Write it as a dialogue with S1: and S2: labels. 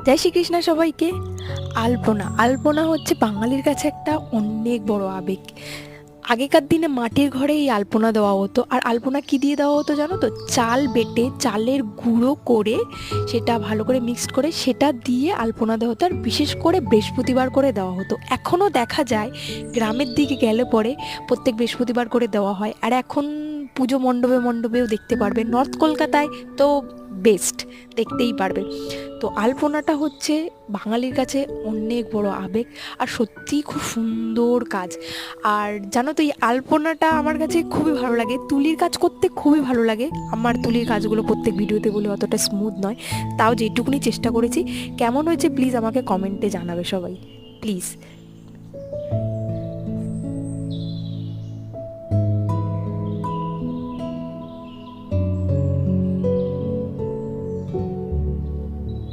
S1: জয় শ্রীকৃষ্ণ সবাইকে। আলপনা আলপনা হচ্ছে বাঙালির কাছে একটা অনেক বড় আবেগ। আগেকার দিনে মাটির ঘরে এই আলপনা দেওয়া হতো। আর আলপনা কি দিয়ে দেওয়া হতো জানো তো? চাল বেটে চালের গুঁড়ো করে সেটা ভালো করে মিক্সড করে সেটা দিয়ে আলপনা দেওয়া হতো। আর বিশেষ করে বৃহস্পতিবার করে দেওয়া হতো। এখনও দেখা যায় গ্রামের দিকে গেলে পরে প্রত্যেক বৃহস্পতিবার করে দেওয়া হয়। আর এখন পুজো মণ্ডপে মণ্ডপেও দেখতে পারবে। নর্থ কলকাতায় তো বেস্ট, দেখতেই পারবে। তো আলপনাটা হচ্ছে বাঙালির কাছে অনেক বড় আবেগ। আর সত্যিই খুব সুন্দর কাজ। আর জানো তো, এই আলপনাটা আমার কাছে খুবই ভালো লাগে। তুলির কাজ করতে খুবই ভালো লাগে। আমার তুলির কাজগুলো প্রত্যেক ভিডিওতে বলে অতটা স্মুথ নয়, তাও যেটুকুনি চেষ্টা করেছি। কেমন হয়েছে প্লিজ আমাকে কমেন্টে জানাবে সবাই, প্লিজ।